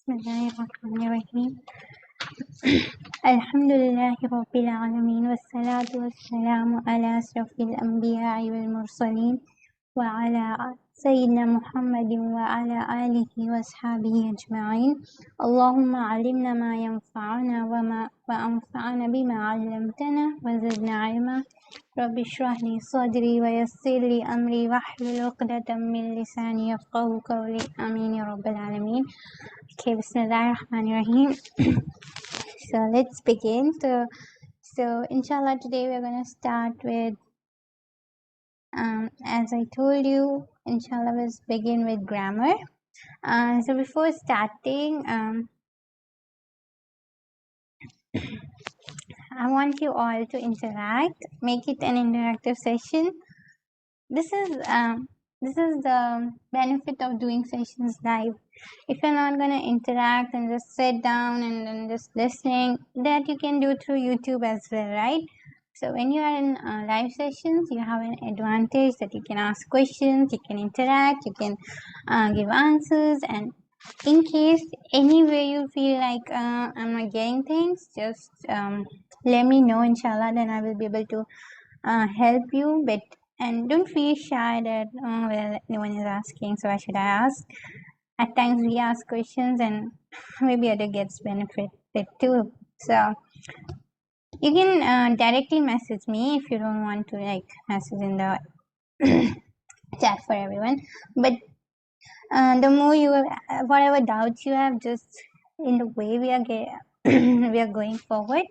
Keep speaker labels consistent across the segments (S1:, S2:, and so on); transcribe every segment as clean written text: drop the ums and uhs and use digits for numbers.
S1: Bismillahirrahmanirrahim. Alhamdulillahi Rabbil Alameen wassalatu wassalamu ala asrafil anbiya'i wal mursaleen wa ala Sayyidina Muhammadin wa ala alihi wa ashabihi ajma'in. Allahumma alimna ma yanfa'una wa anfa'na bima 'allamtana wa zidna ilma. Rabbi shrah li sadri wa yassir li amri wahlul 'uqdatam min lisani yafqahu qawli. Amin ya Rabbil Alameen. Okay, Bismillahirrahmanirrahim. So let's begin. So inshallah today we're gonna start with as I told you, inshallah let's begin with grammar. So before starting, I want you all to interact, make it an interactive session. This is the benefit of doing sessions live. If you're not gonna interact and just sit down and then just listening, that you can do through YouTube as well, right? So when you are in live sessions, you have an advantage that you can ask questions, you can interact, you can give answers, and in case anywhere you feel like I'm not getting things, just let me know, inshallah, then I will be able to help you. But and don't feel shy that well, no one is asking, so why should I ask? At times we ask questions and maybe other gets benefited too. So you can directly message me if you don't want to like message in the chat for everyone. But the more you whatever doubts you have, just in the way we are we are going forward,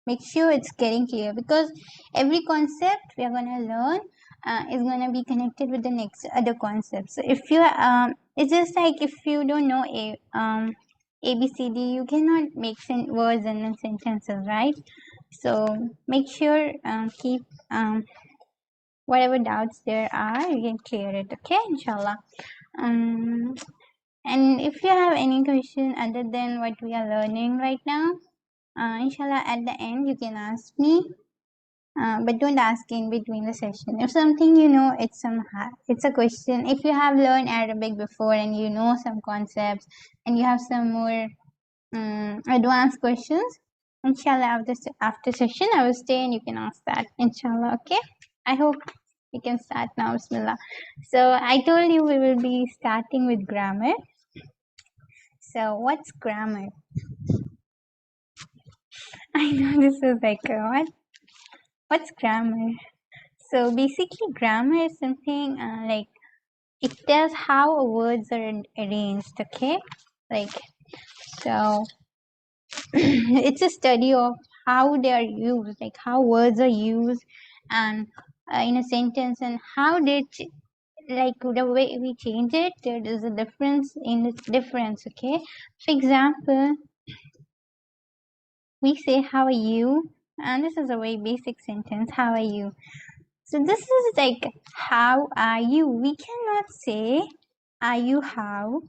S1: make sure it's getting clear, because every concept we are going to learn is going to be connected with the next other concept. So if you it's just like if you don't know ABCD, you cannot make words and then sentences, right? So make sure keep whatever doubts there are, you can clear it, okay, inshallah. And if you have any question other than what we are learning right now, inshallah at the end you can ask me, but don't ask in between the session. If something you know, it's a question. If you have learned Arabic before and you know some concepts and you have some more advanced questions, inshallah after session I will stay and you can ask that, inshallah. Okay, I hope we can start now. Bismillah. So I told you we will be starting with grammar. So what's grammar? I know this is like what's grammar? So basically grammar is something like it tells how words are arranged, okay? Like, so it's a study of how they are used, like how words are used and in a sentence, and how they like the way we change it, there is a difference in the difference, okay? For example, we say how are you, and this is a very basic sentence, how are you. So this is like how are you. We cannot say are you how.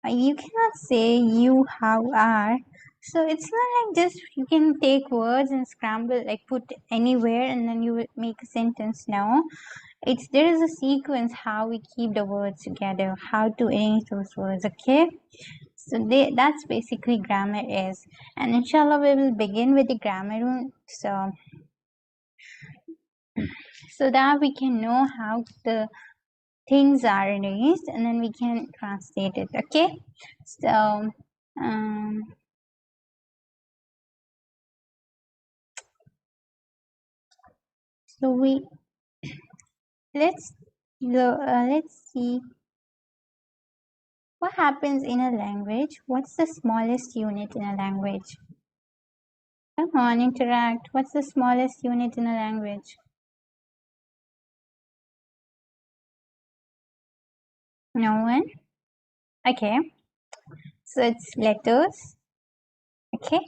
S1: You cannot say you how are. So it's not like just you can take words and scramble, like put anywhere and then you will make a sentence. No, there is a sequence how we keep the words together, how to arrange those words, okay? So that's basically grammar is. And inshallah we will begin with the grammar room, so that we can know how the things are arranged and then we can translate it, okay? So let's see what happens in a language. What's the smallest unit in a language? Come on, interact. What's the smallest unit in a language? No one? Okay. So it's letters. Okay.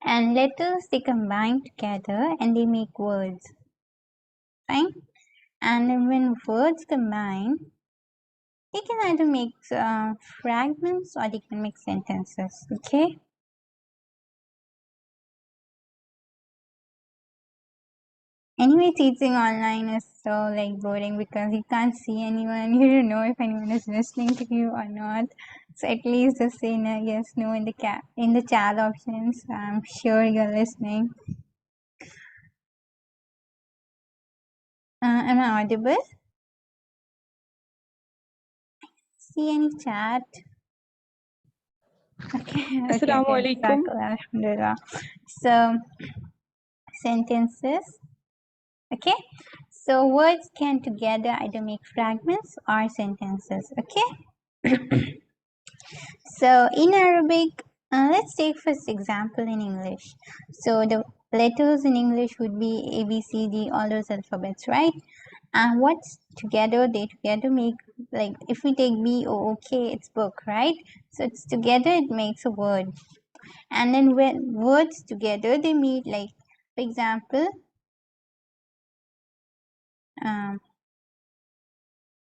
S1: And letters, they combine together and they make words. Fine. And then when words combine, they can either make fragments or they can make sentences. Okay. Anyway, teaching online is so like boring because you can't see anyone. You don't know if anyone is listening to you or not. So at least just say no, yes, no in the chat options. I'm sure you're listening. Am I audible? See any chat? Okay, okay,
S2: Assalamu
S1: okay.
S2: alaikum.
S1: Alhamdulillah. So sentences. Okay. So words can together either make fragments or sentences. Okay. So in Arabic, let's take first example in English. So the letters in English would be A, B, C, D, all those alphabets, right? And what's together, they together make, like if we take B, O, O, K, it's book, right? So it's together, it makes a word. And then when words together, they meet, like, for example,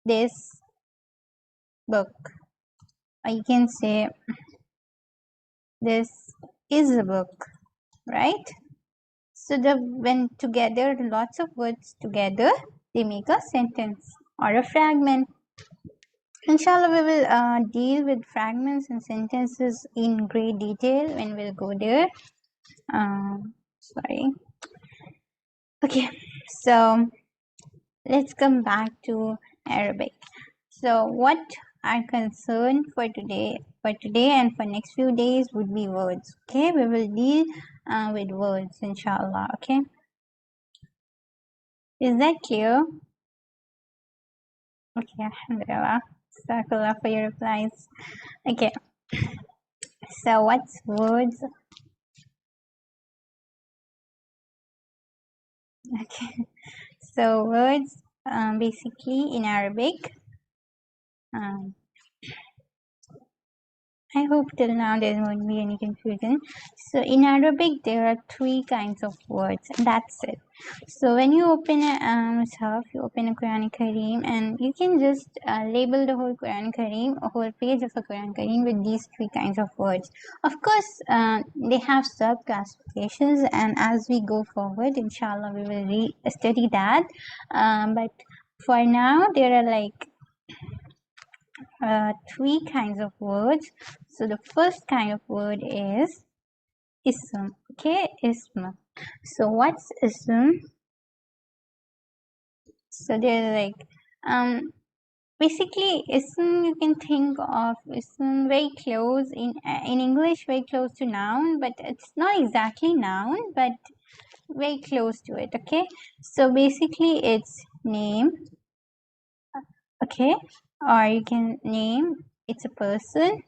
S1: this book. Or you can say this is a book, right? So when together, lots of words together, they make a sentence or a fragment. Inshallah, we will deal with fragments and sentences in great detail when we'll go there. Sorry. Okay, so let's come back to Arabic. So what our concern for today and for next few days would be words. Okay, we will deal with words, inshallah. Okay, is that clear? Okay, alhamdulillah. Jazakallah for your replies. Okay, so what's words? Okay, so words basically in Arabic. Um, I hope till now there won't be any confusion. So in Arabic, there are three kinds of words. That's it. So when you open a Mus'haf, you open a Qur'an Kareem, and you can just label the whole Qur'an Kareem, a whole page of a Qur'an Kareem with these three kinds of words. Of course, they have sub-classifications, and as we go forward, inshallah, we will study that. But for now, there are like three kinds of words. So the first kind of word is ism. Okay, ism. So what's ism? So they're like basically ism, you can think of ism very close in English, very close to noun, but it's not exactly noun, but very close to it. Okay, so basically it's name. Okay, or you can name, it's a person,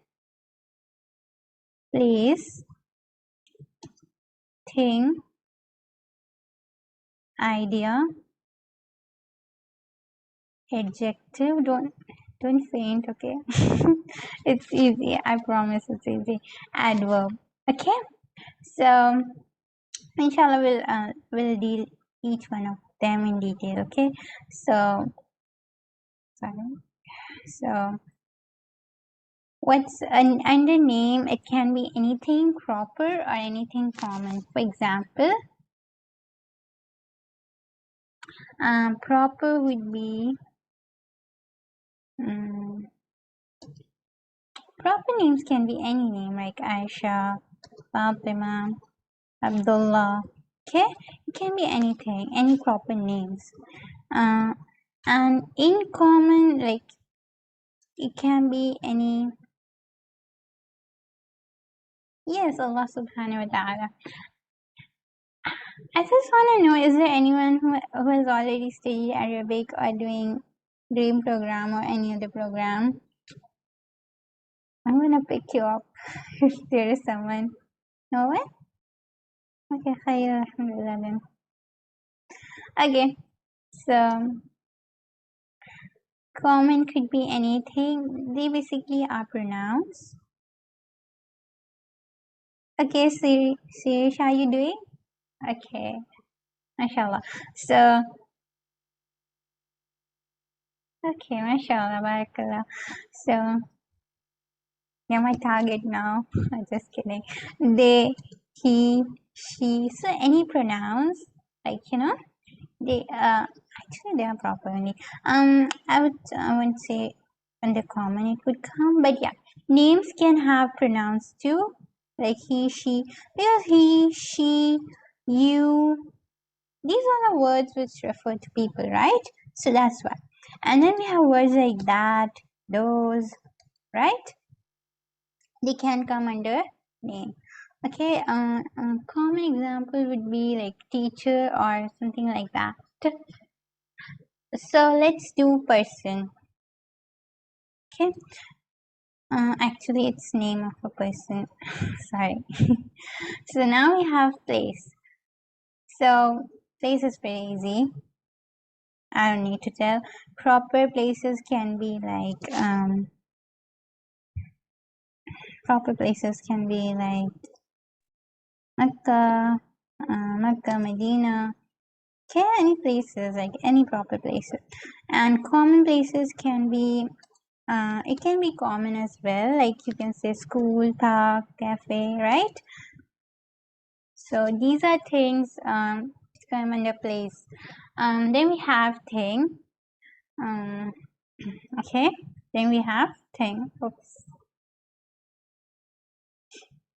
S1: place, thing, idea, adjective. Don't faint, okay? It's easy, I promise it's easy. Adverb. Okay, so inshallah we'll deal each one of them in detail. Okay, so sorry. So what's under name? It can be anything proper or anything common. For example, proper would be proper names can be any name, like Aisha, Fatima, Abdullah. Okay, it can be anything, any proper names. And in common, like it can be any. Yes, Allah Subhanahu wa Taala. I just want to know: is there anyone who has already studied Arabic or doing Dream program or any other program? I'm gonna pick you up if there is someone. No one? Okay, khair, alhamdulillah then. Okay, so common could be anything. They basically are pronouns. Okay, Sirish, how you doing? Okay, mashallah. So, okay, mashallah, barakallah. So, you're my target now. I'm just kidding. They, he, she. So, any pronouns, like, They actually they are proper only. I wouldn't say under common it would come, but yeah, names can have pronouns too, like he, she, because he, she, you. These are the words which refer to people, right? So that's why. And then we have words like that, those, right? They can come under name. Okay, a common example would be like teacher or something like that. So let's do person. Okay, actually it's name of a person. Sorry. So now we have place. So place is pretty easy. I don't need to tell. Proper places can be like proper places can be like Makkah, Medina. Okay, any places, like any proper places. And common places can be, it can be common as well, like you can say school, park, cafe, right? So these are things come under place. Then we have thing. Um, okay, then we have thing. Oops.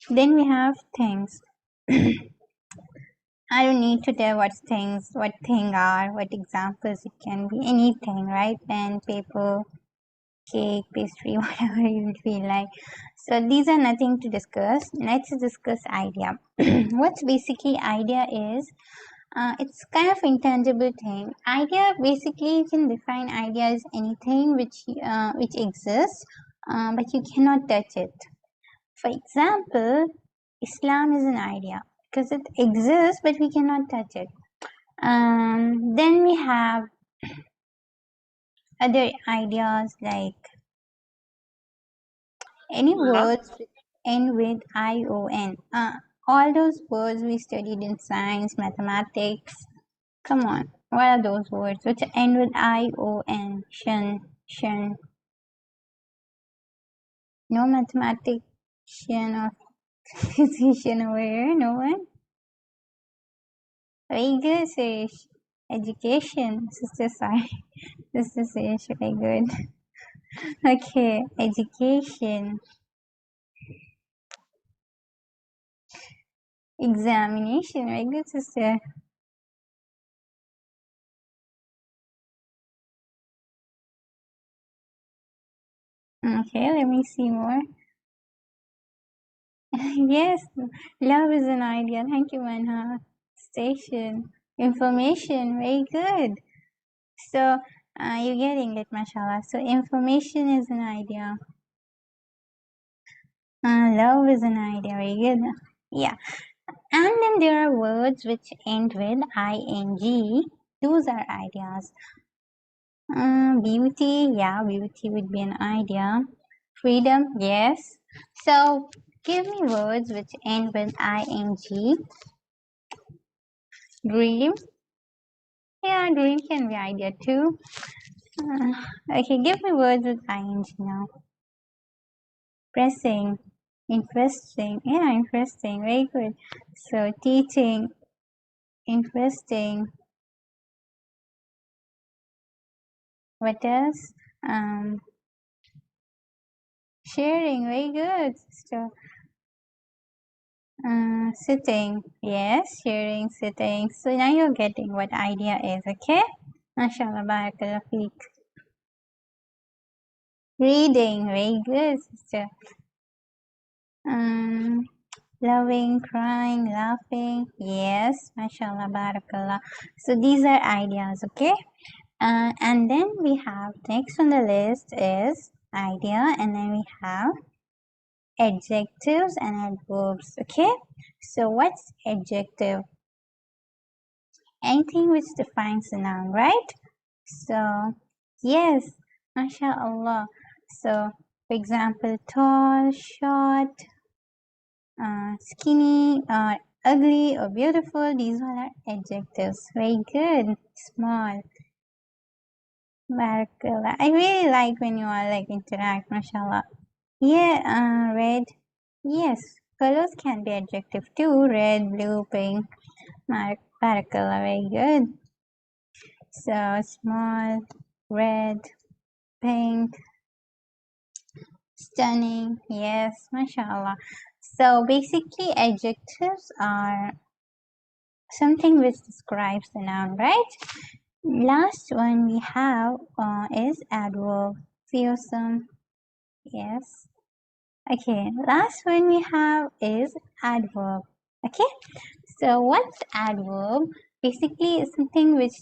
S1: Then we have things. I don't need to tell what thing are, what examples it can be, anything, right? Pen, paper, cake, pastry, whatever you feel like. So these are nothing to discuss. Let's discuss idea. What's basically idea is, it's kind of intangible thing. Idea, basically you can define idea as anything which exists, but you cannot touch it. For example, Islam is an idea because it exists, but we cannot touch it. Then we have other ideas like any words which end with ION. All those words we studied in science, mathematics. Come on, what are those words which end with ION? Shun, shun. No mathematician or physician over here, no one? Very good, Suresh. Education, sister, sorry. Sister Suresh, very good. Okay, education. Examination, very good, sister. Okay, let me see more. Yes, love is an idea. Thank you, Manha. Station, information, very good. So, you're getting it, mashallah. So, information is an idea. Love is an idea, very good. Yeah, and then there are words which end with ing. Those are ideas. Beauty, yeah, beauty would be an idea. Freedom, yes. So, give me words which end with ing. Dream, yeah, dream can be idea too. Okay, give me words with ing now. Pressing, interesting, yeah, interesting, very good. So, teaching, interesting. What else? Um, Sharing, very good, sister. Sitting, yes, sharing, sitting. So now you're getting what idea is, okay? MashaAllah, barakallah feek. Reading, very good, sister. Um, Loving, crying, laughing, yes, MashaAllah, barakallah. So these are ideas, okay? And then we have, next on the list is idea, and then we have adjectives and adverbs, okay? So what's adjective? Anything which defines a noun, right? So yes, mashallah. So for example, tall, short, skinny, ugly or beautiful, these all are adjectives. Very good. Small. Barakallah. I really like when you all like interact, mashallah. Yeah, red. Yes, colors can be adjective too. Red, blue, pink. Barakallah, very good. So small, red, pink, stunning. Yes, mashallah. So basically, adjectives are something which describes the noun, right? Last one we have is adverb. Fearsome. Yes. Okay. Last one we have is adverb. Okay. So what's adverb? Basically, it's something which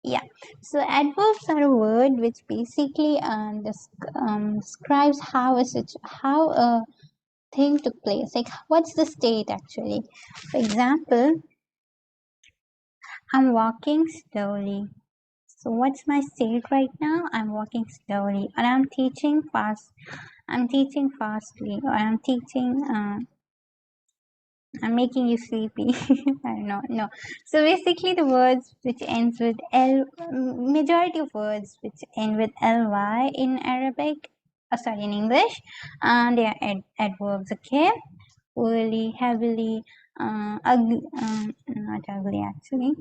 S1: yeah. So adverbs are a word which basically describes how a thing took place. Like what's the state actually? For example, I'm walking slowly. So what's my state right now? I'm walking slowly, or I'm teaching fast. I'm teaching fastly, or I'm making you sleepy. I don't know. No. So basically, the words which ends with L, majority of words which end with ly in Arabic, sorry, in English, they are adverbs. Okay, poorly, heavily, ugly, not ugly actually.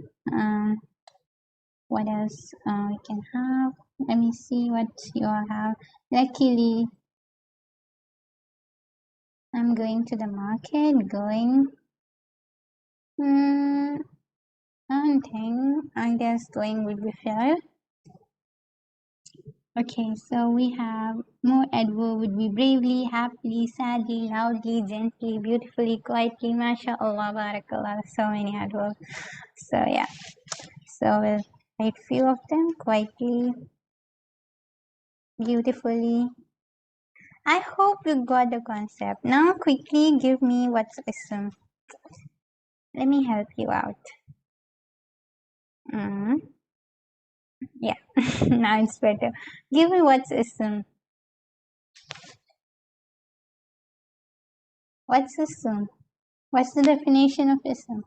S1: What else we can have? Let me see what you all have. Luckily, I'm going to the market. Going. Hmm. Hunting, I guess going would be fair. Okay, so we have more adverb would be bravely, happily, sadly, loudly, gently, beautifully, quietly, mashallah, barakallah, so many adverbs. So yeah, so we'll write few of them, quietly, beautifully. I hope you got the concept. Now quickly give me what's ism. Let me help you out. Mm, yeah, now it's better. Give me what's ism. What's ism? What's the definition of ism?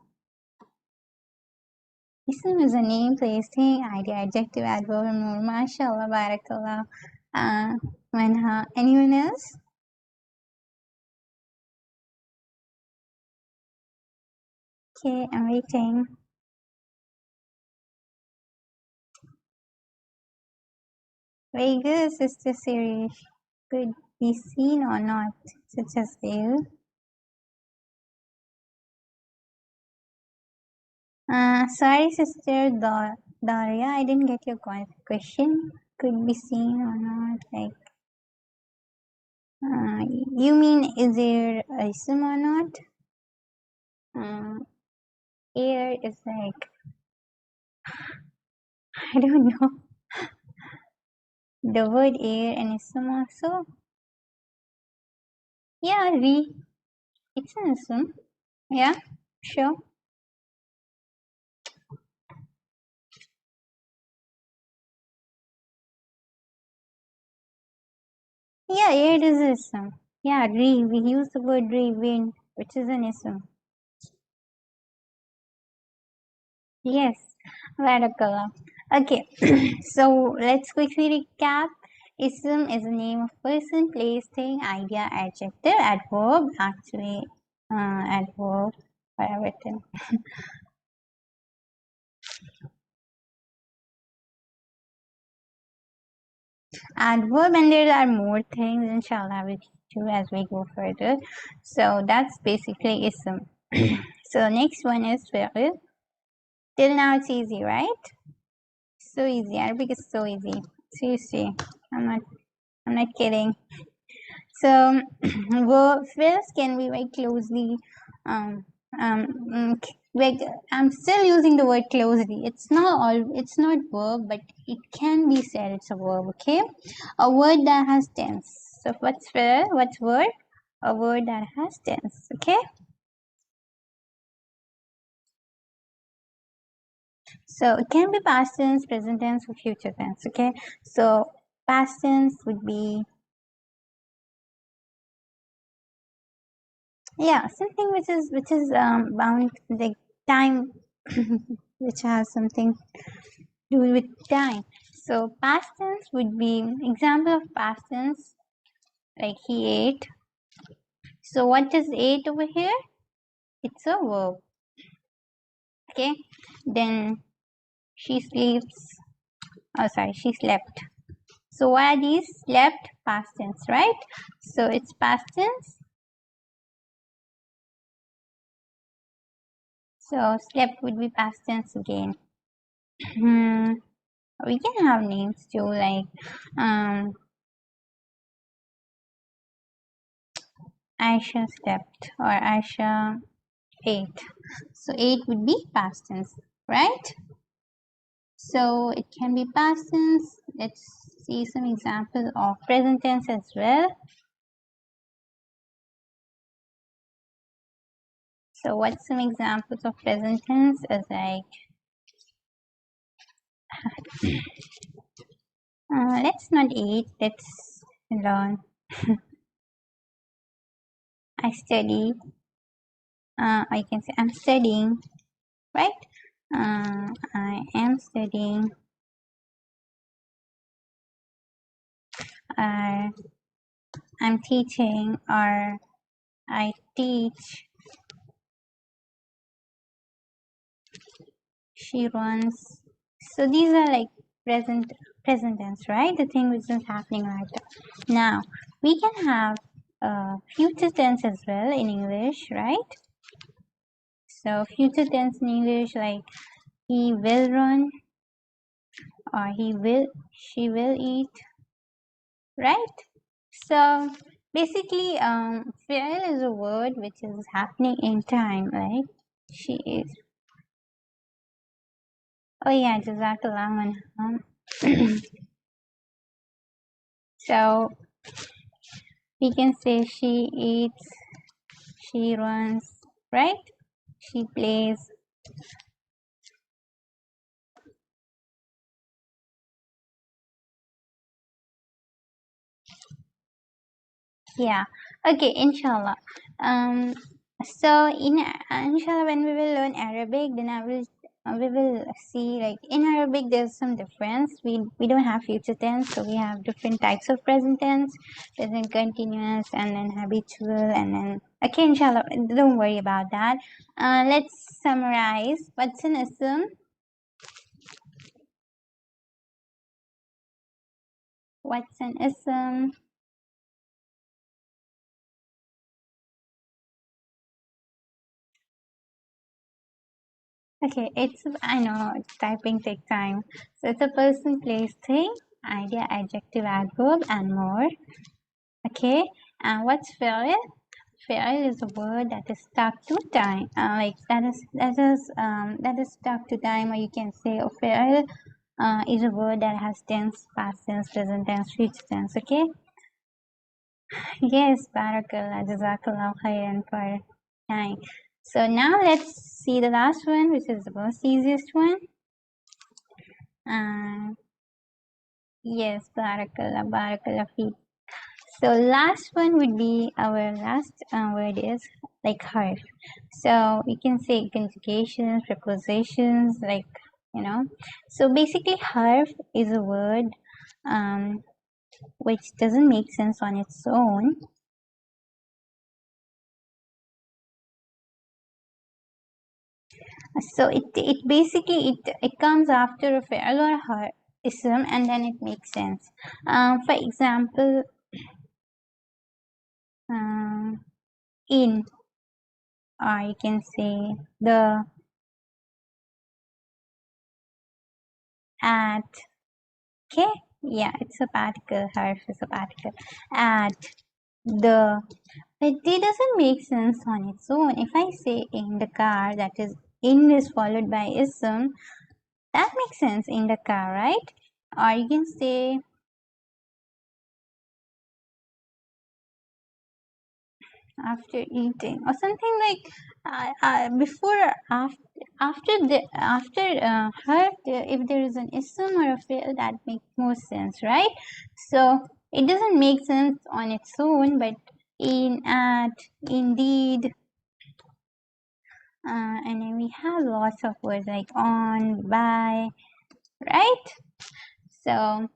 S1: Ism is a name, place, thing, idea, adjective, adverb, and more. MashaAllah, barakallah. Manha. Anyone else? Okay, I'm waiting. Very good, Sister Sirish. Could be seen or not, such as you. Sorry, Sister Daria, I didn't get your question. Could be seen or not, like, you mean is there a ism or not? Air is like, I don't know. The word air and ism also. Yeah, it's an ism. Yeah, sure. Yeah, air is an ism. Yeah, we use the word wind, which is an ism. Yes, barakallah. Okay, so let's quickly recap. Ism is a name of person, place, thing, idea, adjective, adverb, actually, adverb, whatever it is. Adverb, and there are more things, inshallah, we do as we go further. So that's basically ism. So next one is fi'l. Till now it's easy, right? So easy. Arabic is so easy. Seriously, I'm not. I'm not kidding. So fi'ls can be very closely. Um, like I'm still using the word closely. It's not all. It's not verb, but it can be said it's a verb. Okay, a word that has tense. So what's fi'l? What's word? A word that has tense. Okay. So it can be past tense, present tense, or future tense. Okay. So past tense would be, yeah, something which is bound, like time, which has something to do with time. So past tense would be example of past tense, like he ate. So what is ate over here? It's a verb. Okay, then she sleeps. Oh, sorry, she slept. So what are these? Slept, past tense, right? So it's past tense. So slept would be past tense again. We can have names too, like Aisha slept or Aisha ate. So ate would be past tense, right? So it can be past tense. Let's see some examples of present tense as well. So what's some examples of present tense? As like let's not eat, let's learn. I study. I can say I'm studying, right? I am studying. Uh, I'm teaching, or I teach. She runs. So these are like present tense, right? The thing which is happening right now. We can have future tense as well in English, right? So future tense in English, like he will run, or she will eat, right? So basically, fi'l is a word which is happening in time, like she is. Oh yeah, Jazakallah manhum. So we can say she eats, she runs, right? She plays. Yeah. Okay, inshallah. Um, so in inshallah, when we will learn Arabic, then we will see, like in Arabic there's some difference. We don't have future tense, so we have different types of present tense, present continuous, and then habitual, and then okay, inshallah, don't worry about that. Let's summarize. What's an ism? What's an ism? Okay, I know typing takes time. So it's a person, place, thing, idea, adjective, adverb, and more. Okay, and what's fi'l? Fi'l is a word that is stuck to time. Like that is stuck to time, or you can say a fi'l is a word that has tense, past tense, present tense, future tense. Okay. Yes, barakallah, jazakallah khairan for time. So now let's see the last one, which is the most easiest one. Yes, barakallah, barakallah feet. So last one would be our last word is like harf. So we can say conjugations, prepositions, like you know. So basically, harf is a word which doesn't make sense on its own. So it basically it comes after a fi'l or harf ism, and then it makes sense. For example, in, or you can say the, at. Okay, yeah, it's a particle. Harf is a particle. At, the, but it doesn't make sense on its own. If I say in the car, that is in is followed by ism, that makes sense, in the car, right? Or you can say after eating, or something like before or after her, if there is an ism or a fi'l, that makes more sense, right? So it doesn't make sense on its own, but in, at, indeed, and then we have lots of words like on, by, right? So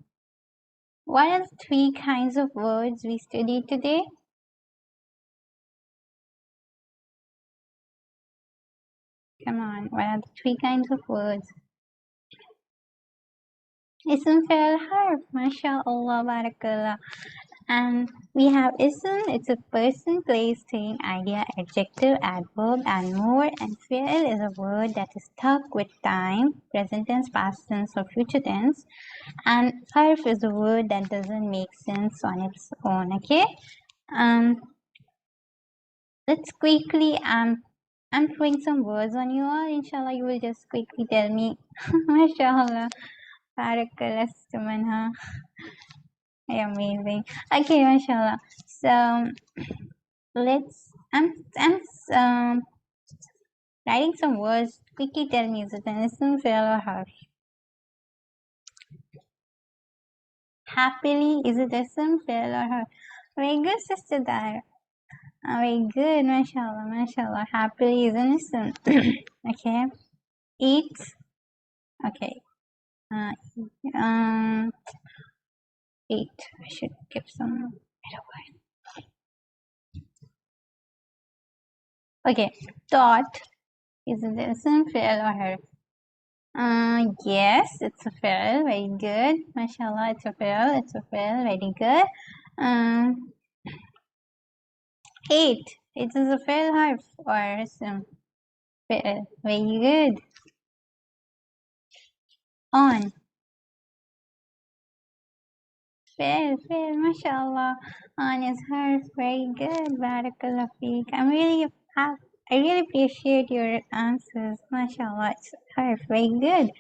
S1: what are the three kinds of words we studied today? Come on, what are the three kinds of words? Ism, fi'l, harf. MashaAllah, barakallah. And we have ism, it's a person, place, thing, idea, adjective, adverb, and more. And fi'l is a word that is stuck with time, present tense, past tense, or future tense. And harf is a word that doesn't make sense on its own. Okay. Let's quickly I'm throwing some words on you all. Inshallah, you will just quickly tell me. MashaAllah, barakallah, Manha. Amazing. Okay, MashaAllah. So let's I'm writing some words. Quickly tell me, is it an ism, fi'l, or harf? Happily, is it ism, fi'l, or harf? Very good, Sister Dara. Very good, mashallah, mashallah. Happily is an ism. Okay. Eat. Okay. Eat. I should give some better word. Okay. Thought. Is it ism, fi'l, or harf? Yes, it's a fi'l. Very good. Mashallah, it's a fi'l. It's a fi'l. Very good. Eight. It is a fi'l, harf, or ism. Fi'l. Very good. On. Fi'l, mashallah. On is harf. Very good. Barakallah feek. I really appreciate your answers. Mashallah, it's harf. Very good.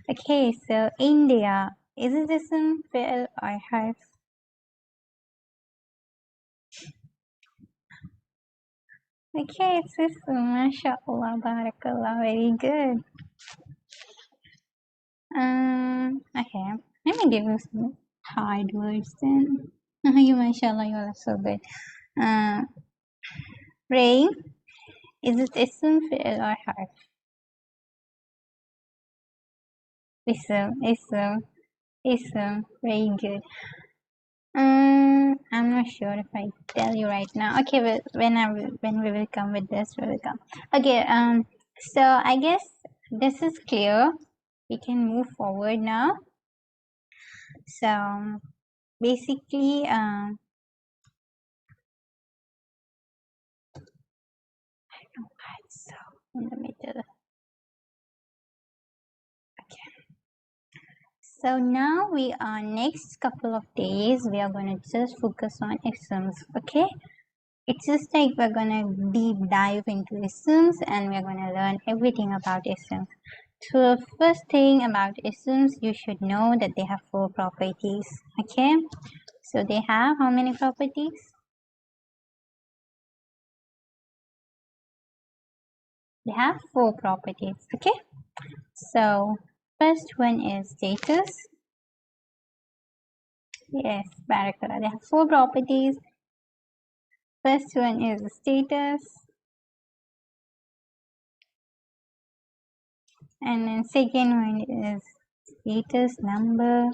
S1: Okay, so India. Is it ism, fi'l, or harf? Okay, it's ism. Mashallah, barakallah. Very good. Okay. Let me give you some hard words then. You, mashallah, you are so good. Rain. Is it ism, fi'l, or harf? Ism. Very good. I'm not sure if I tell you right now. Okay, well, when we will come with this, we will come. Okay. So I guess this is clear. We can move forward now. So basically, so in the middle. So now we are next couple of days we are going to just focus on isms. Okay, it's just like we're going to deep dive into isms and we're going to learn everything about isms. So first thing about isms, you should know that they have 4 properties. Okay, so they have how many properties? They have 4 properties. Okay, so first one is status. Yes, barakallah. They have 4 properties. First one is status, and then second one is status number,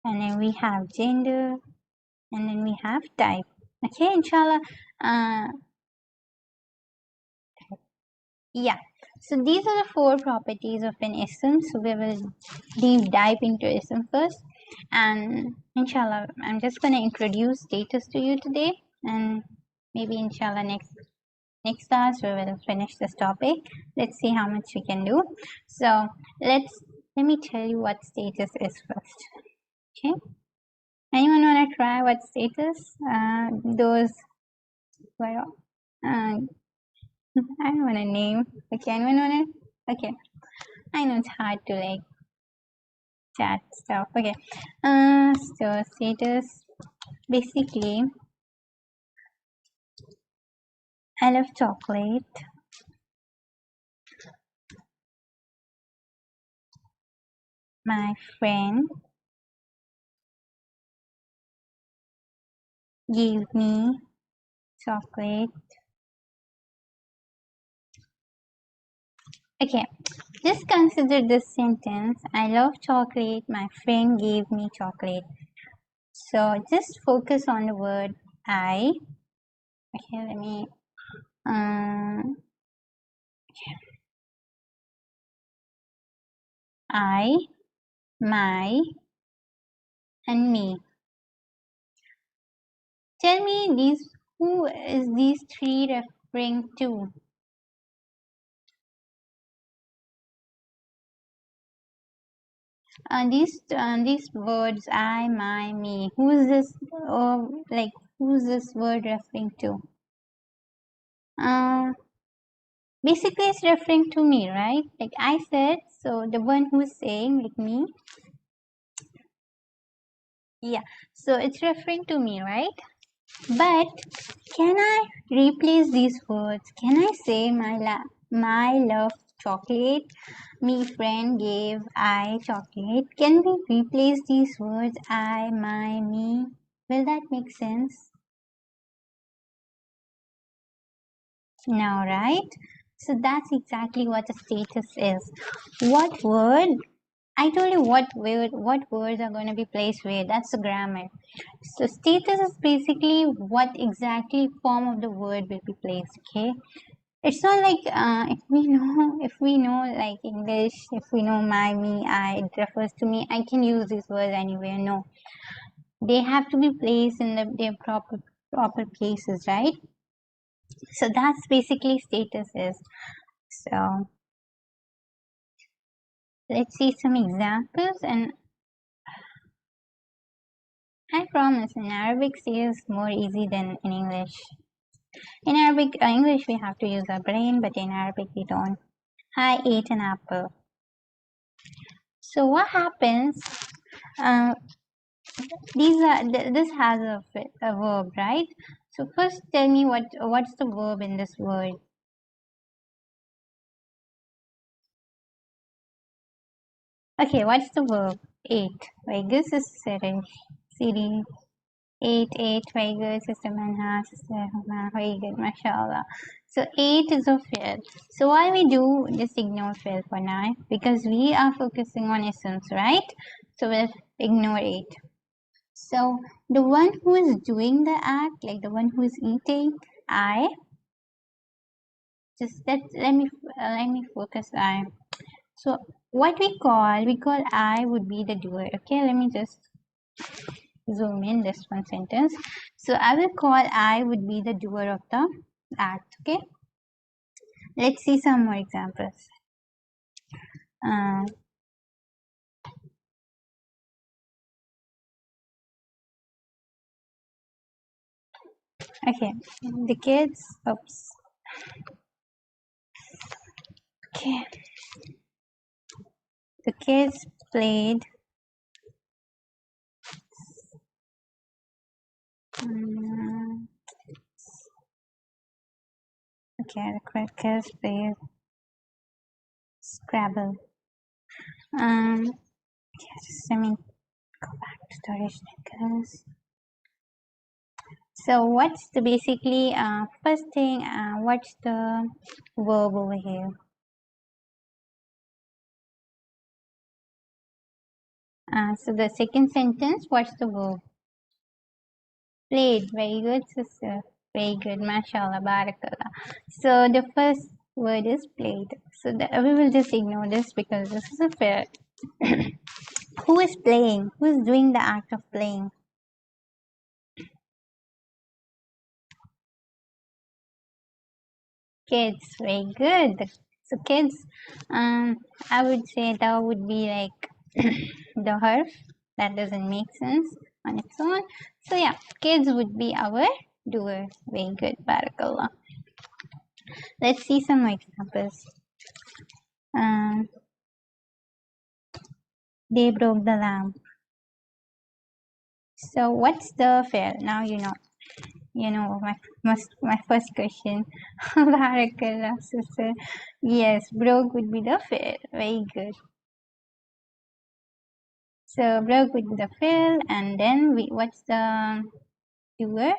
S1: and then we have gender, and then we have type. Okay, inshallah. Yeah, so these are the 4 properties of an ism. So we will deep dive into ism first, and inshallah I'm just going to introduce status to you today, and maybe inshallah next class we will finish this topic. Let's see how much we can do. So let me tell you what status is first. Okay, anyone want to try what status? Those were I don't want to name. Okay, anyone want to? Okay, I know it's hard to like chat stuff. Okay, so status basically, I love chocolate. My friend gave me chocolate. Okay, just consider this sentence. I love chocolate. My friend gave me chocolate. So just focus on the word I. Okay, let me. I, my, and me. Tell me these. Who is these three referring to? These words, I, my, me. Who is this? Like, who's this word referring to? Uh, Basically, it's referring to me, right? Like I said, so the one who's saying, like me. Yeah. So it's referring to me, right? But can I replace these words? Can I say my love chocolate? Me friend gave I chocolate. Can we replace these words I, my, me? Will that make sense? No, right? So that's exactly what a status is. What word? I told you what words are going to be placed where. That's the grammar. So status is basically what exactly form of the word will be placed. Okay. It's not like if we know like English, if we know my, me, I, it refers to me, I can use these words anywhere. No, they have to be placed in their proper places, right? So that's basically status is. So let's see some examples, and I promise in Arabic status is more easy than in English. In Arabic, English we have to use our brain, but in Arabic we don't. I ate an apple. So what happens? Uh, this has a verb, right? So first tell me what's the verb in this word. Okay, what's the verb? Ate. Very good, sister. Siri. Ate. Very good, sister Manha. Sister Huma. Very good, mashallah. So ate is a fi'l. So why we do just ignore fi'l for now? Because we are focusing on essence, right? So we'll ignore it. So the one who is doing the act, like the one who is eating, I. Just let me focus. I. So what we call I would be the doer. Okay, let me just zoom in this one sentence. So I will call I would be the doer of the act. Okay, let's see some more examples. Uh, okay, the kids. Oops. Okay, the kids played. Um, okay, the kids played Scrabble. Yeah, just let me go back to the original colors. So what's the basically first thing? What's the verb over here? So the second sentence, what's the verb? Played. Very good, sister. Very good, mashallah, barakallah. So the first word is played. So we will just ignore this because this is a fair. Who is playing? Who is doing the act of playing? Kids. Very good. So kids, I would say that would be like the harf. That doesn't make sense on its own. So yeah, kids would be our doer. Very good, barakallah. Let's see some more examples. Um, they broke the lamp. So what's the fair? Now you know. You know my first question. Barakallah, sister. Yes, broke would be the fair. Very good. So broke would be the fair, and then what's the doer?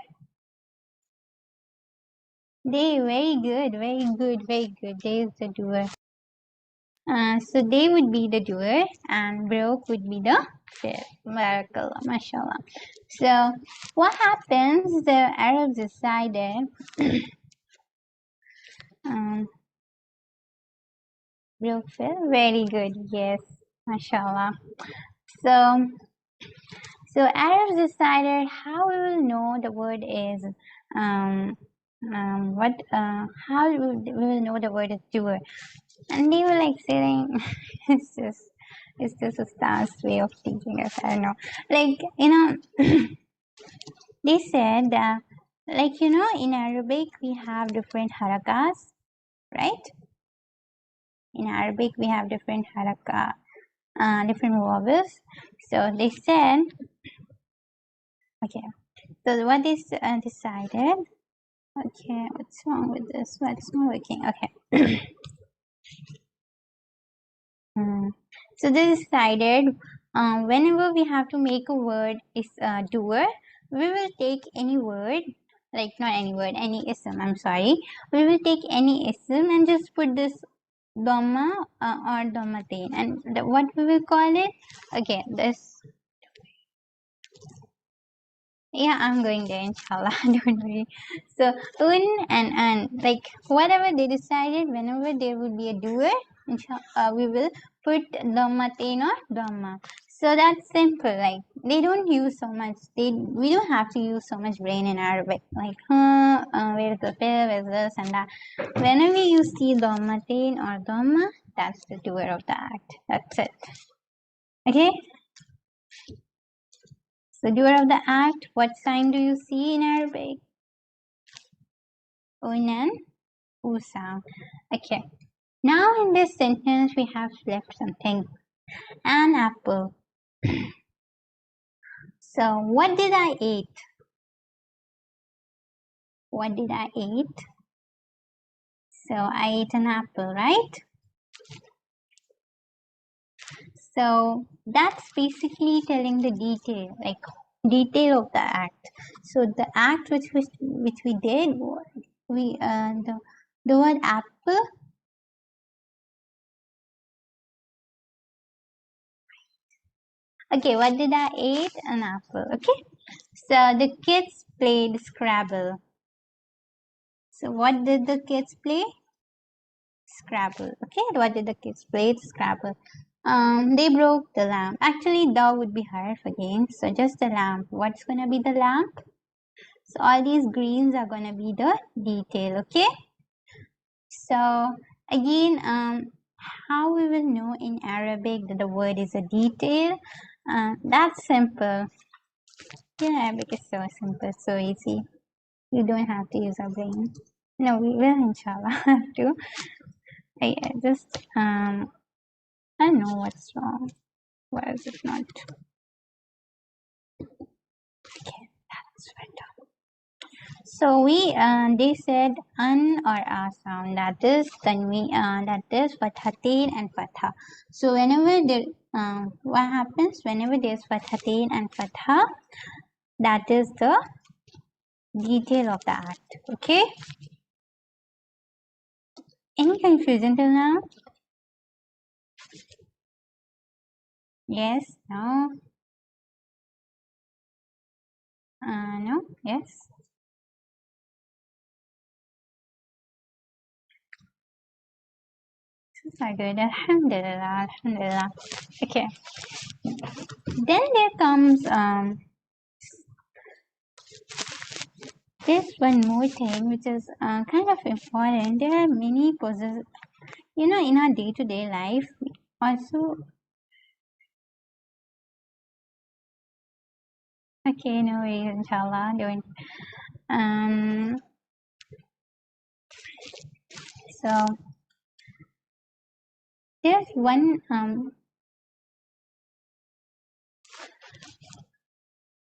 S1: They. Very good, very good, very good. They is the doer. So they would be the doer, and broke would be the fair. Barakallah, mashallah. So what happens? The Arabs decided Brookfield, very good. Yes, mashallah. So, Arabs decided how we will know the word is um, how we will know the word is doer, and they were like saying, it's just it's just a star's way of teaching us. I don't know, like they said like in Arabic we have different harakas, right? In Arabic we have different haraka, different vowels. So they said, okay. So what is decided? Okay, what's wrong with this? What's not working? Okay. So they decided whenever we have to make a word is doer, we will take any word, like not any word, any ism. I'm sorry. We will take any ism and just put this dhamma or dhammatain, and what we will call it? Okay, this. Yeah, I'm going there, inshallah. Don't worry. So, and like whatever they decided, whenever there will be a doer, inshallah, we will put dhammatain or dhamma. So that's simple. Like they don't use so much. We don't have to use so much brain in Arabic. Like, where's the fill, where's this and that. Whenever you see dhammatain or dhamma, that's the doer of the act. That's it. Okay. So doer of the act, what sign do you see in Arabic? Un and U sound. Okay. Now in this sentence we have left something. An apple. So what did I eat? What did I eat? So I ate an apple, right? So that's basically telling the detail, like detail of the act. So the act which we did, we the word apple. Okay, what did I eat? An apple. Okay. So the kids played Scrabble. So what did the kids play? Scrabble. Okay, what did the kids play? Scrabble. They broke the lamp. Actually, the would be hard again. So just the lamp. What's gonna be the lamp? So all these greens are gonna be the detail. Okay. So again, how we will know in Arabic that the word is a detail? That's simple. In Arabic is so simple, so easy. You don't have to use our brain. No, we will inshallah have to. I just I don't know what's wrong. Why is it not? Okay, that's right. So they said an or a sound, that is that is fathatain and fatha. So whenever there what happens whenever there's fathatain and fatha, that is the detail of the act. Okay. Any confusion till now? Yes. No. No. Yes. So good. Alhamdulillah. Alhamdulillah. Okay. Then there comes there's one more thing which is kind of important. There are many possess, in our day-to-day life. Also, okay, no worries, inshallah. Don't. Um. So there's one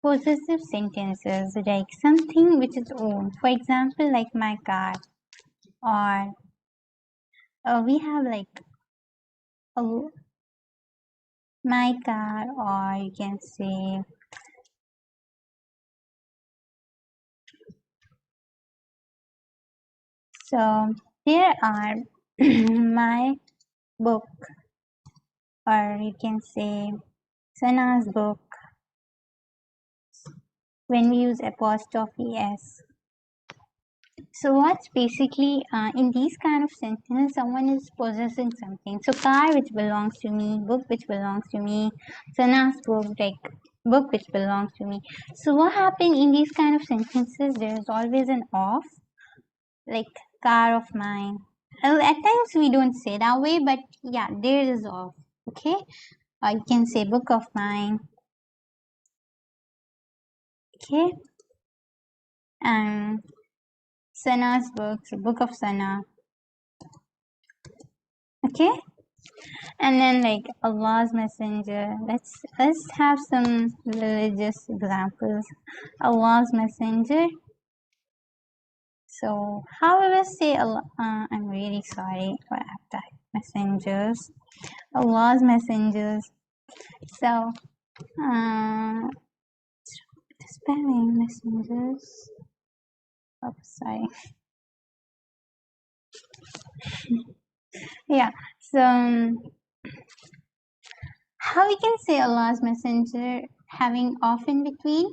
S1: possessive sentences like something which is own. For example, like my car, or we have like a my car, or you can say so. There are my book, or you can say Sana's book when we use apostrophe s. So what's basically in these kind of sentences, someone is possessing something. So car which belongs to me, book which belongs to me, Sana's book, like book which belongs to me. So what happened in these kind of sentences? There is always an of, like car of mine. Well, at times we don't say that way, but yeah, there is of. Okay, or you can say book of mine. Okay, and Sana's book, so book of Sana. Okay, and then like Allah's messenger. Let's have some religious examples. Allah's messenger. So how will I say Allah? I'm really sorry for that. Messengers. Allah's messengers. So spelling messengers. Oh, sorry. Yeah. So how we can say Allah's messenger having off in between?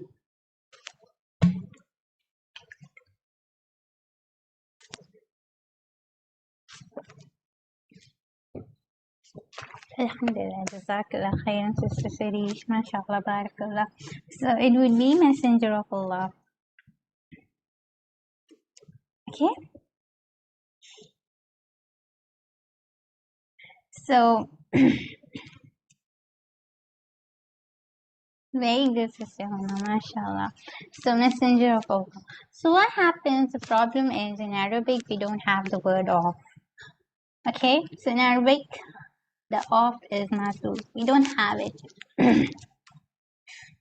S1: Alhamdulillah, Jazakallah khairan, Sister Sarish, MashaAllah, Barakallah. So it would be messenger of Allah. Okay. So very good, Sister Hona, MashaAllah. So messenger of Allah. So what happens? The problem is in Arabic we don't have the word of. Okay. So in Arabic the of is masud. We don't have it.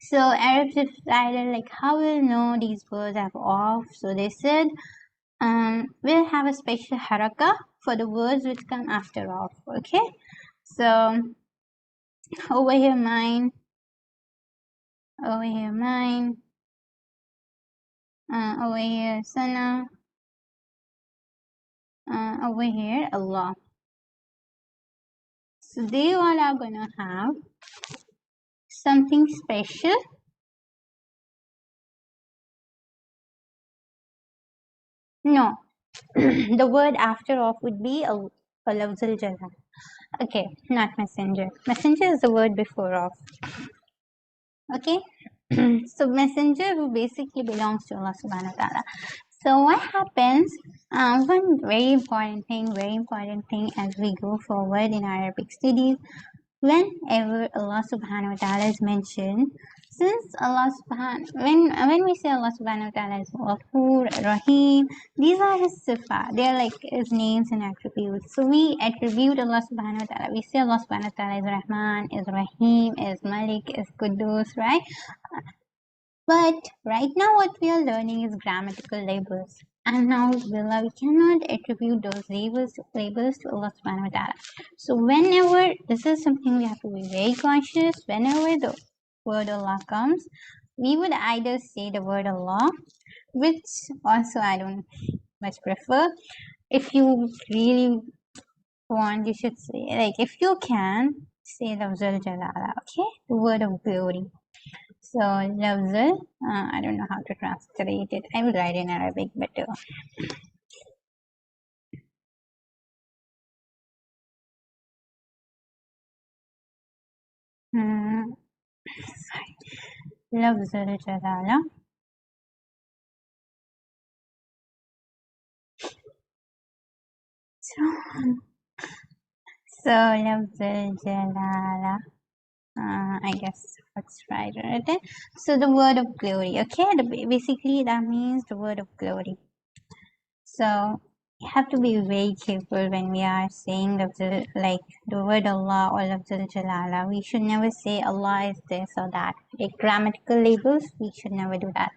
S1: So Arabs decided like how we'll know these words have off. So they said we'll have a special haraka for the words which come after off. Okay. So over here mine, over here mine, over here sana, over here Allah. So they all are gonna have something special. No, the word after off would be a lafzul jalal. Okay, not messenger. Messenger is the word before off. Okay, so messenger who basically belongs to Allah subhanahu wa ta'ala. So what happens, one very important thing as we go forward in Arabic studies, whenever Allah subhanahu wa ta'ala is mentioned, since when we say Allah subhanahu wa ta'ala is Ghafur, Rahim, these are his sifa, they are like his names and attributes. So we attribute Allah subhanahu wa ta'ala, we say Allah subhanahu wa ta'ala is Rahman, is Rahim, is Malik, is Quddus, right? But right now what we are learning is grammatical labels. And now Billah, we cannot attribute those labels to Allah subhanahu wa ta'ala. So whenever, this is something we have to be very conscious, whenever the word Allah comes, we would either say the word Allah, which also I don't much prefer. If you really want, you should say, like if you can, say Lafzul Jalala, okay? The word of glory. So lafzul, I don't know how to translate it. I will write in Arabic better. Sorry. Lafzul jalala. So lafzul jalala. I guess what's right written. So the word of glory. Okay, basically that means the word of glory. So you have to be very careful when we are saying like the word Allah or Lafzul Jalala. We should never say Allah is this or that. Like grammatical labels, we should never do that.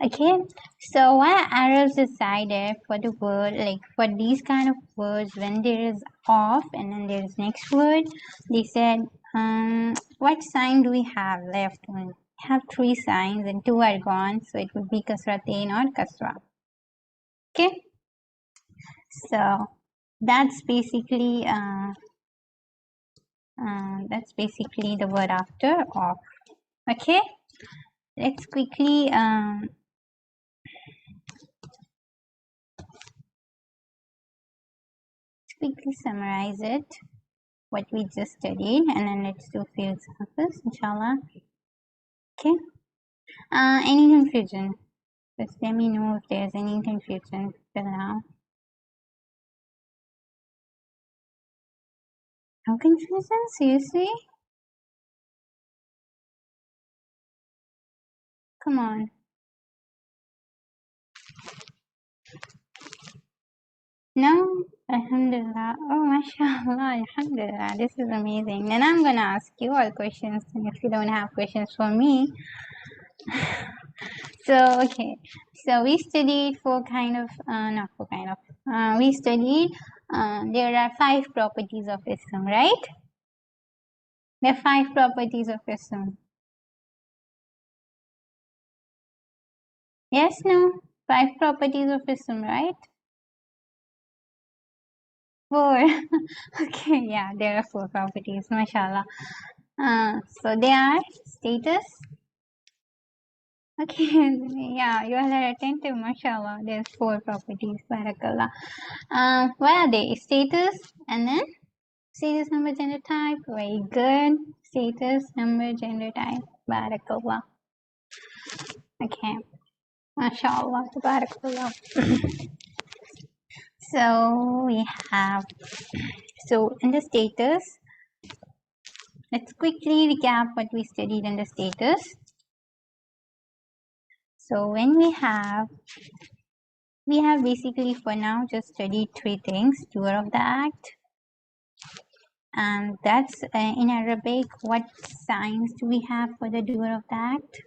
S1: Okay, so why Arabs decided for the word, like for these kind of words, when there is off and then there is next word, they said, what sign do we have left? We have three signs and two are gone, so it would be Kasratain or Kasra. Okay, so that's basically the word after off. Okay, let's quickly quickly summarize it, what we just studied, and then let's do few examples, inshallah. Okay. Any confusion? Just let me know if there's any confusion till now. No confusion? Seriously? Come on. No? Alhamdulillah. Oh, mashallah. Alhamdulillah. This is amazing. Then I'm going to ask you all questions. And if you don't have questions for me. So, okay. So, we studied we studied, there are 5 properties of Islam, right? There are 5 properties of Islam. Yes, no? 5 properties of Islam, right? 4. Okay, yeah, there are 4 properties, mashallah. So they are status. Okay, yeah, you all are attentive, mashallah. There's 4 properties, barakallah. What are they? Status, and then status, number, gender, type. Very good. Status, number, gender, type. Barakallah. Okay, mashallah, barakallah. So we have, so in the status, let's quickly recap what we studied in the status. So when we have basically for now just studied 3 things: doer of the act, and that's in Arabic. What signs do we have for the doer of the act?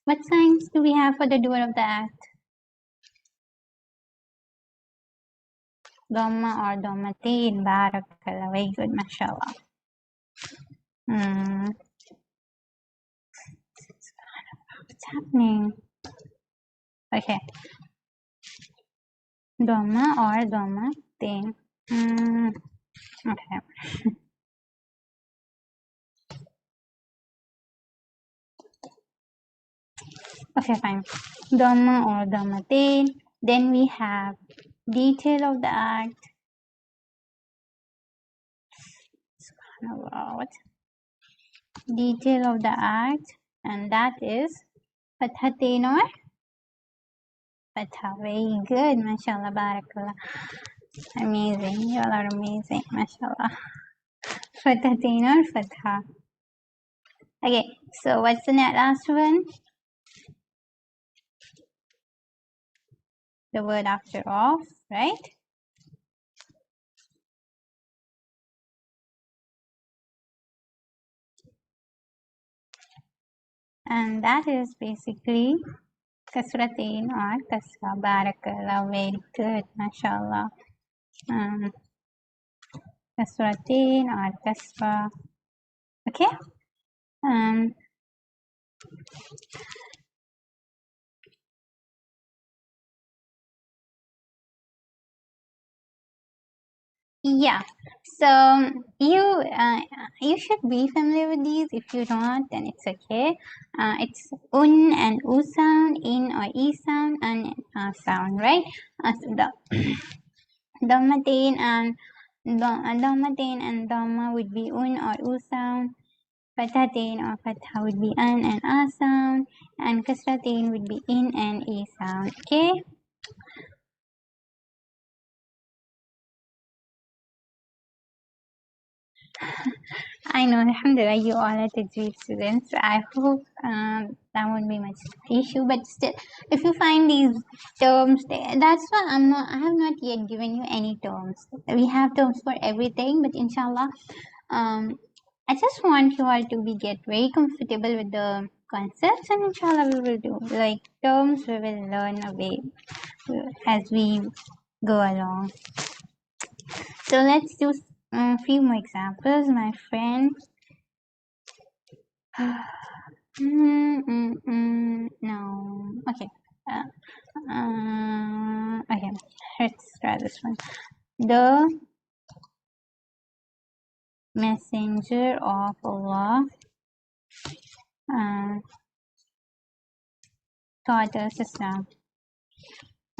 S1: What signs do we have for the doer of the act? Dhamma or dhammatain. Barakallah. Very good, mashallah. What's happening? Okay. Dhamma or dhammatain. Okay. Okay, fine. Dhamma or dhammatain. Then we have detail of the act. Subhanallah, what? Detail of the act, and that is fathatain or fatha. Very good, mashallah, barakallah. Amazing, you all are amazing, mashallah. Fathatain or fatha. Okay, so what's the last one? The word after of, right? And that is basically kasratain or kasra. Barakallah. Very good, mashallah. Kasratain or kasra. Okay. Yeah, so you should be familiar with these. If you don't, then it's okay. It's un and u sound, in or e sound, and sound, right? So the dhammatain and dhamma would be un or u sound. Fathatain or fatha would be an and a sound, and kasratain would be in and e sound. Okay. I know, alhamdulillah, you all are Tajweed students. I hope that won't be much issue, but still, if you find these terms, that's why I have not yet given you any terms. We have terms for everything, but inshallah, I just want you all to get very comfortable with the concepts, and inshallah we will do, like terms we will learn away as we go along. So let's do a few more examples, my friend. No. Okay. Okay. Let's try this one. The messenger of Allah taught us Islam.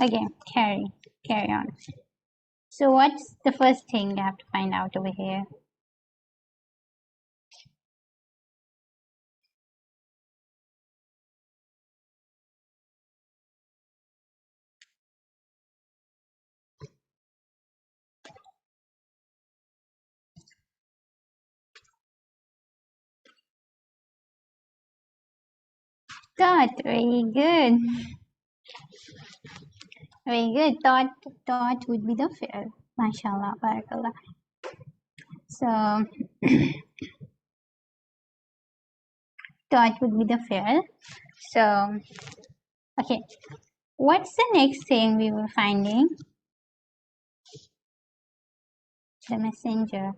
S1: Okay, carry on. So what's the first thing you have to find out over here? Thought, very good. Very good. Thought would be the fear. MashaAllah, barakallah. So thought would be the fear. So okay, what's the next thing we were finding? The messenger.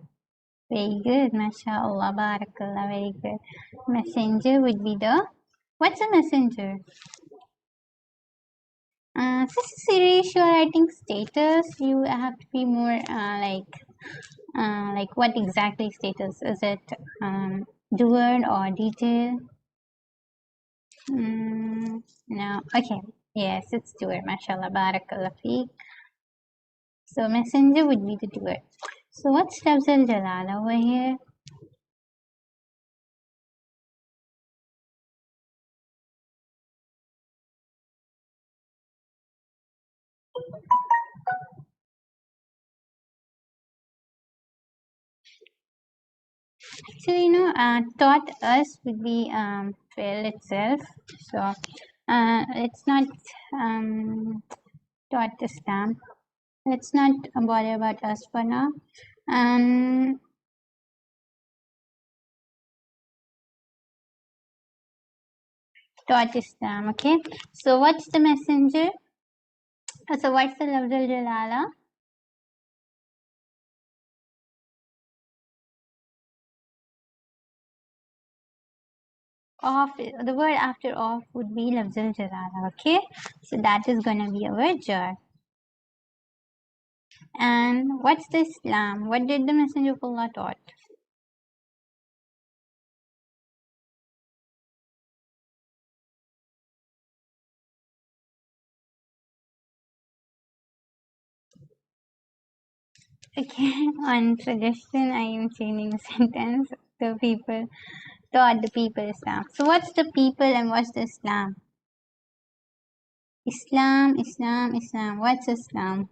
S1: Very good, mashallah, barakallah, very good. Messenger would be the, what's a messenger? So Suresh, you're writing status, you have to be more like what exactly status? Is it doer or detail? No, okay. Yes, it's doer, mashallah, barakallah feek. So messenger would be the doer. So what's Lafzul Jalala over here? So taught us would be fi'l itself. So it's not taught Islam. Let's not bother about us for now. Taught Islam. Okay. So what's the messenger? So what's the Lafzul Jalala? Of, the word after of would be Lafzul Jalala. Okay. So that is gonna be our jar. And what's the Islam? What did the Messenger of Allah taught? Okay, on suggestion, I am changing the sentence. The people taught the people Islam. So what's the people and what's the Islam? Islam, Islam, Islam. What's Islam?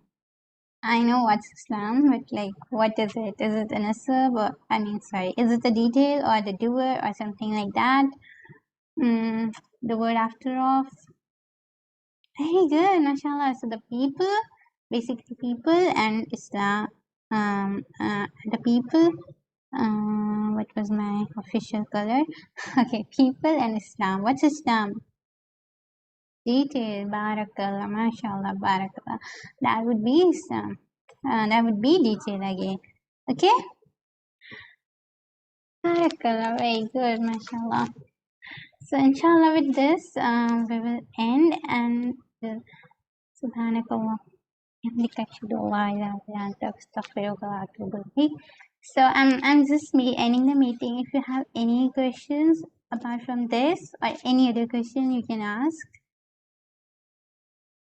S1: I know what's Islam, but like, what is it? Is it an asab or, is it a detail or the doer or something like that? The word after off. Very good, mashallah. So the people, basically people and Islam, the people, what was my official color? Okay, people and Islam. What's Islam? Detail, barakallah, mashallah, barakallah. That would be Islam. That would be detail again. Okay? Barakallah, very good, mashallah. So inshallah with this, we will end and subhanakallah. So I'm just ending the meeting. If you have any questions apart from this or any other question, you can ask.